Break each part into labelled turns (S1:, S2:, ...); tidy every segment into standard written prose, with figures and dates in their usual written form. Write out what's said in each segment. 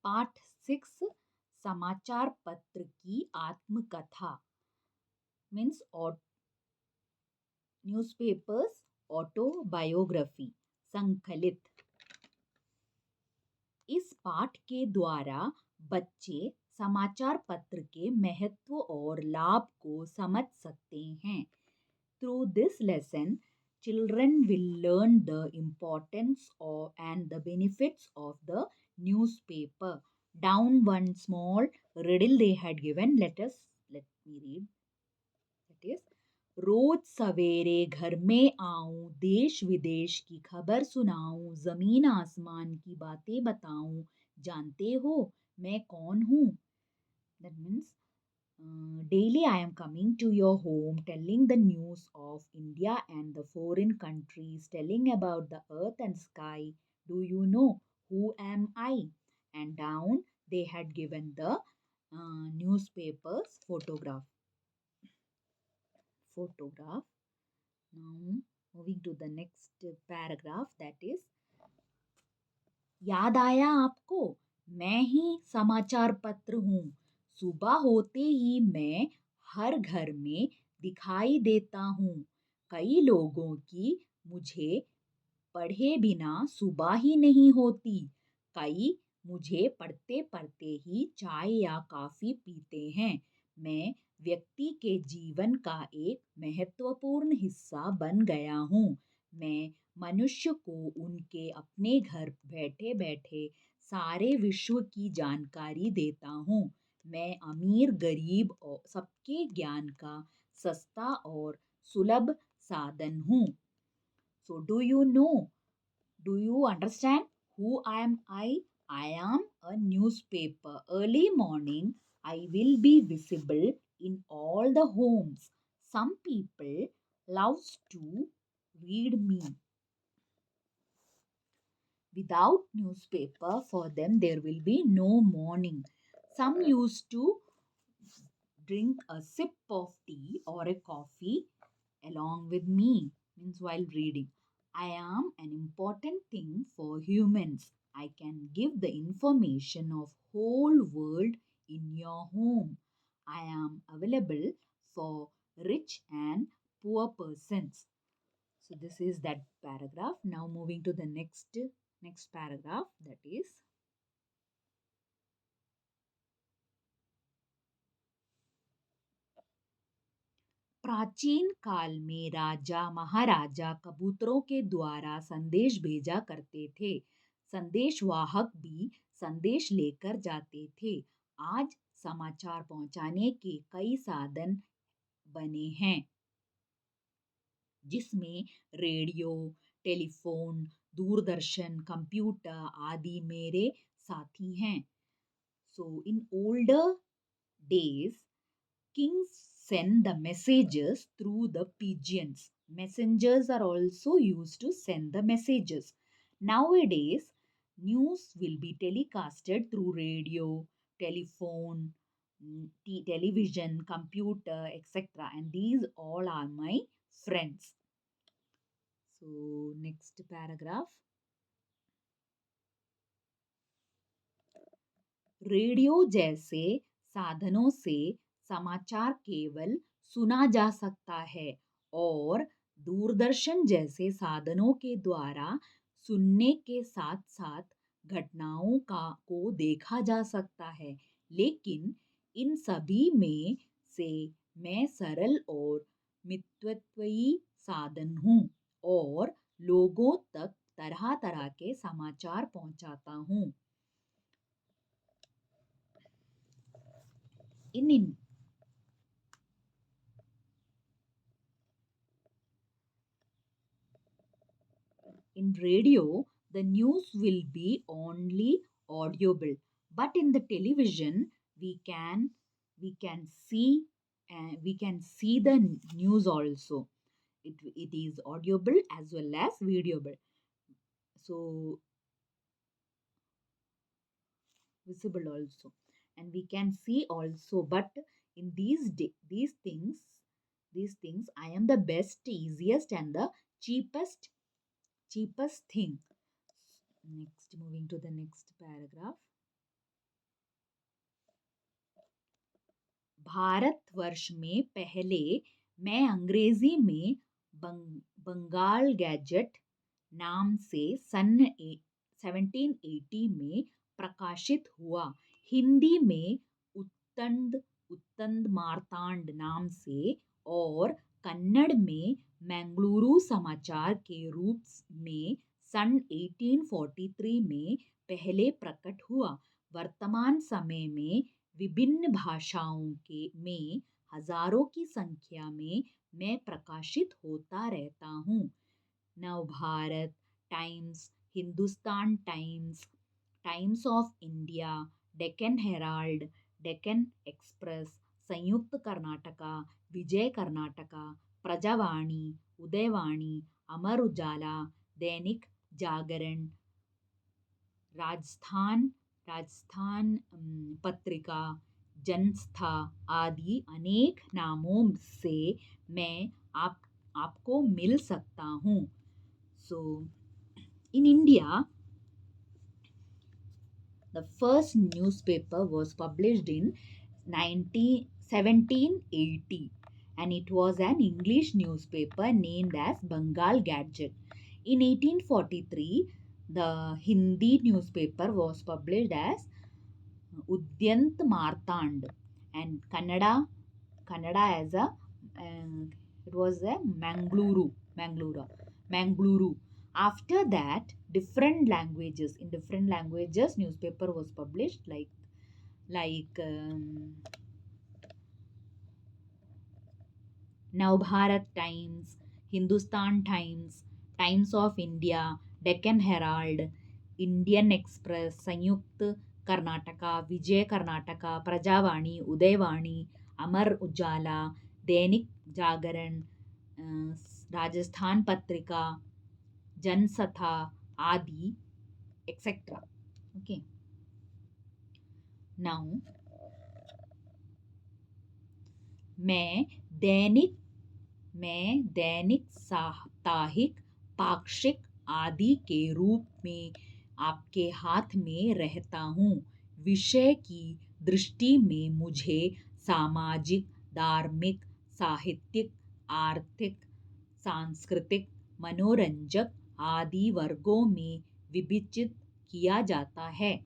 S1: पाठ 6 समाचार पत्र की आत्मकथा मीन्स न्यूज़पेपर्स ऑटोबायोग्राफी संकलित। इस पाठ के द्वारा बच्चे समाचार पत्र के महत्व और लाभ को समझ सकते हैं। Through this lesson, children will learn the importance of and the benefits of the newspaper. Down one small riddle they had given. Let me read. That is, रोज सवेरे घर में आऊं, देश विदेश की खबर सुनाऊं, जमीन आसमान की बातें बताऊं, जानते हो मैं कौन हूँ? That means daily I am coming to your home telling the news of India and the foreign countries, telling about the earth and sky. Do you know who am I? And down they had given the newspaper's photograph. Now moving to the next paragraph, that is, याद आया आपको, मैं ही समाचार पत्र हूँ। सुबह होते ही मैं हर घर में दिखाई देता हूँ। कई लोगों की मुझे पढ़े बिना सुबह ही नहीं होती। कई मुझे पढ़ते पढ़ते ही चाय या कॉफी पीते हैं। मैं व्यक्ति के जीवन का एक महत्वपूर्ण हिस्सा बन गया हूँ। मैं मनुष्य को उनके अपने घर बैठे बैठे सारे विश्व की जानकारी देता हूँ। मैं अमीर गरीब और सबके ज्ञान का सस्ता और सुलभ साधन हूँ। So do you understand who am I? I am a newspaper. Early morning, I will be visible in all the homes. Some people loves to read me. Without newspaper, for them there will be no morning. Some used to drink a sip of tea or a coffee along with me, means while reading. I am an important thing for humans. I can give the information of whole world in your home. I am available for rich and poor persons. So this is that paragraph. Now moving to the next paragraph, that is, प्राचीन काल में राजा महाराजा कबूतरों के द्वारा संदेश भेजा करते थे। संदेशवाहक भी संदेश लेकर जाते थे। आज समाचार पहुंचाने के कई साधन बने हैं, जिसमें रेडियो, टेलीफोन, दूरदर्शन, कंप्यूटर आदि मेरे साथी हैं। So in older days, kings send the messages through the pigeons. Messengers are also used to send the messages. Nowadays, news will be telecasted through radio, telephone, television, computer, etc. And these all are my friends. So, next paragraph. Radio जैसे साधनों से समाचार केवल सुना जा सकता है और दूरदर्शन जैसे साधनों के द्वारा सुनने के साथ साथ घटनाओं को देखा जा सकता है। लेकिन इन सभी में से मैं सरल और मितव्ययी साधन हूँ और लोगों तक तरह तरह के समाचार पहुँचाता हूँ। In radio, the news will be only audible, but in the television, we can see we can see the news also. It is audible as well as videoable. So visible also, and we can see also. But in these things, I am the best, easiest, and the cheapest thing. Next, moving to the next paragraph. Bharatvarsh में पहले मैं अंग्रेजी में Bengal gadget नाम से सन 1780 में प्रकाशित हुआ। हिंदी में उत्तंड उत्तंद मार्तांड नाम से और कन्नड़ में मंगलुरु समाचार के रूप में सन 1843 में पहले प्रकट हुआ। वर्तमान समय में विभिन्न भाषाओं के में हजारों की संख्या में मैं प्रकाशित होता रहता हूँ। Navbharat times, Hindustan times, times of India, Deccan Herald, Deccan express, संयुक्त कर्नाटका, विजय कर्नाटका, प्रजावाणी, उदयवाणी, अमर उजाला, दैनिक जागरण, राजस्थान राजस्थान पत्रिका, जनस्था आदि अनेक नामों से मैं आपको मिल सकता हूँ। So, in India, the first newspaper was published in 1780 and it was an English newspaper named as Bengal Gadget. In 1843, the Hindi newspaper was published as Udyant Martand and Kannada as it was a Mangaluru. After that, different languages newspaper was published like Navbharat Times, Hindustan Times, Times of India, Deccan Herald, Indian Express, Sanyukt Karnataka, Vijay Karnataka, Prajavani, Udayvani, Amar Ujala, Dainik Jagaran, Rajasthan Patrika, Jansatha, Adi, etc. Okay. Now, मैं दैनिक साप्ताहिक पाक्षिक आदि के रूप में आपके हाथ में रहता हूँ। विषय की दृष्टि में मुझे सामाजिक, धार्मिक, साहित्यिक, आर्थिक, सांस्कृतिक, मनोरंजक आदि वर्गों में विभाजित किया जाता है।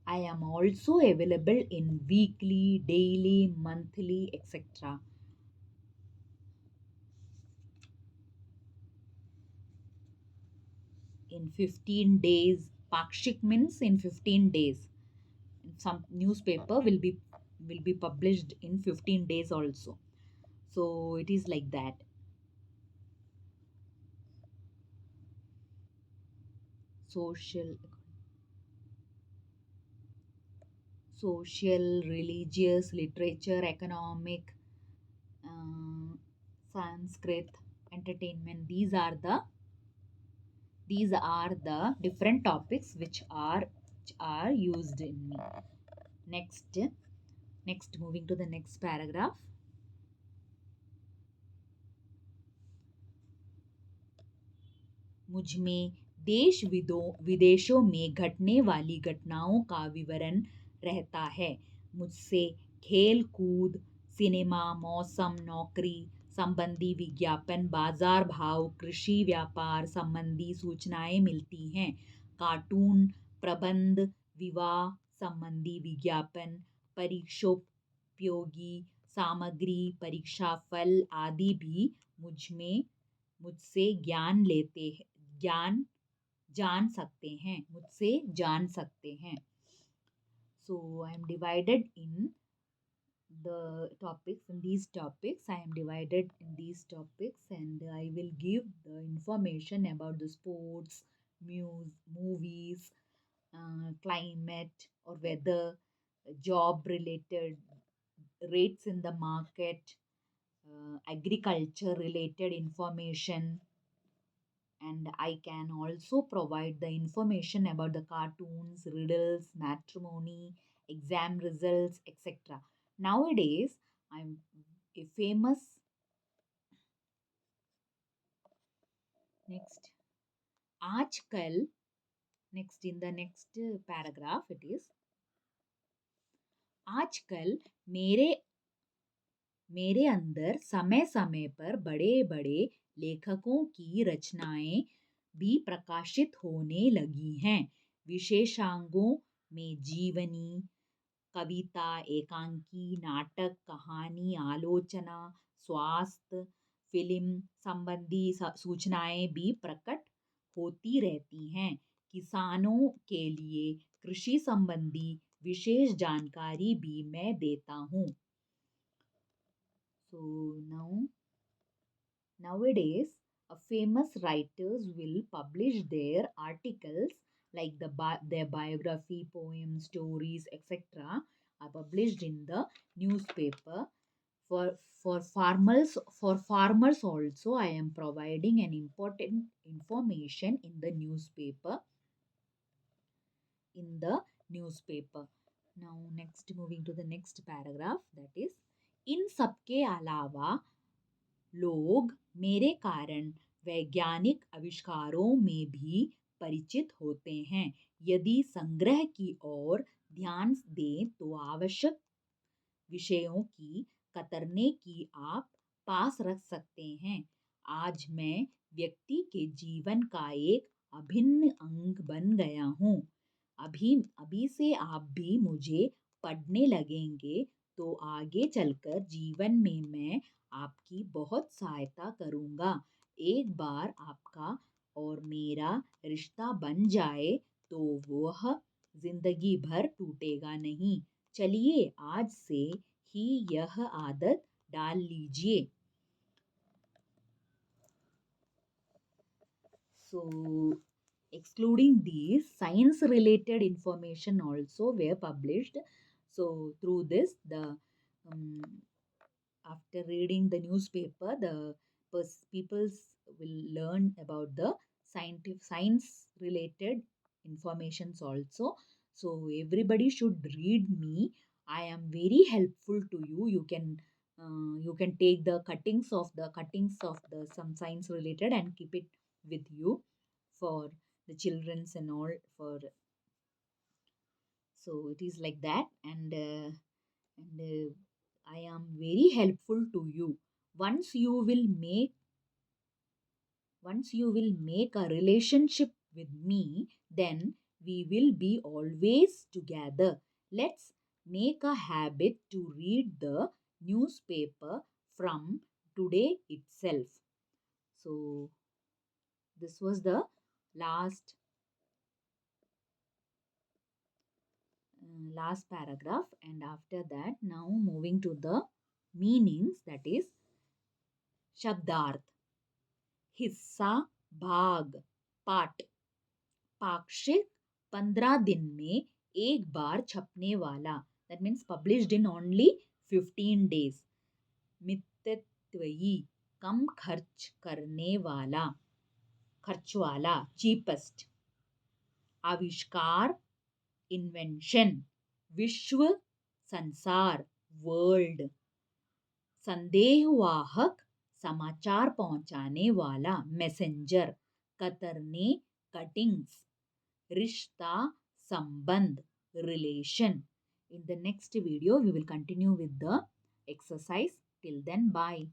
S1: I am also available in weekly, daily, monthly, etc. In 15 days, Pakshik means in 15 days. Some newspaper will be published in 15 days also. So it is like that. Social, religious, literature, economic, Sanskrit, entertainment. These are the different topics which are used in me. Next, moving to the next paragraph. मुझ में देश विदेशों में घटने वाली घटनाओं का विवरण रहता है। मुझसे खेल कूद, सिनेमा, मौसम, नौकरी संबंधी विज्ञापन, बाजार भाव, कृषि व्यापार संबंधी सूचनाएं मिलती हैं। कार्टून, प्रबंध, विवाह संबंधी विज्ञापन, परीक्षोपयोगी सामग्री, परीक्षा फल आदि भी मुझसे जान सकते हैं। So I am divided in these topics. I am divided in these topics and I will give the information about the sports, movies, climate or weather, job related, rates in the market, agriculture related information, and I can also provide the information about the cartoons, riddles, matrimony, exam results, etc. Nowadays, I'm a famous. Next, in the next paragraph, it is आजकल मेरे मेरे अंदर समय समय पर बड़े बड़े लेखकों की रचनाएं भी प्रकाशित होने लगी हैं। विशेषांगों में जीवनी, कविता, एकांकी, नाटक, कहानी, आलोचना, स्वास्थ्य, फिल्म संबंधी सूचनाएं भी प्रकट होती रहती हैं। किसानों के लिए कृषि संबंधी विशेष जानकारी भी मैं देता हूँ। So nowadays, famous writers will publish their articles like their biography, poems, stories, etc. are published in the newspaper. For farmers also, I am providing an important information in the newspaper. Now next, moving to the next paragraph, that is, इन सबके अलावा लोग मेरे कारण वैज्ञानिक आविष्कारों में भी परिचित होते हैं। यदि संग्रह की ओर ध्यान दें तो आवश्यक विषयों की कतरने की आप पास रख सकते हैं। आज मैं व्यक्ति के जीवन का एक अभिन्न अंग बन गया हूँ। अभी अभी से आप भी मुझे पढ़ने लगेंगे तो आगे चलकर जीवन में मैं आपकी बहुत सहायता करूँगा। एक बार आपका और मेरा रिश्ता बन जाए तो वह जिंदगी भर टूटेगा नहीं। चलिए आज से ही यह आदत डाल लीजिए। So, excluding these, science related information also were published. So, through this, um, after reading the newspaper, the people will learn about the science related informations also. So, everybody should read me. I am very helpful to you. You can take the cuttings of the some science related and keep it with you for the children's and all. For so it is like that, and I am very helpful to you. once you will make once you will make a relationship with me, then we will be always together. Let's make a habit to read the newspaper from today itself. So this was the last last paragraph, and after that, now moving to the meanings, that is शब्दार्थ। हिस्सा, भाग, पाठ। पाक्षिक 15 दिन में एक बार छपने वाला, that means published in only 15 days। मितव्ययी, कम खर्च वाला, चीपेस्ट। आविष्कार, इन्वेंशन, विश्व, संसार, वर्ल्ड। संदेहवाहक, समाचार पहुंचाने वाला, मैसेंजर। कतरने, कटिंग्स। रिश्ता, संबंध, relation. In the next video, we will continue with the exercise. Till then, bye.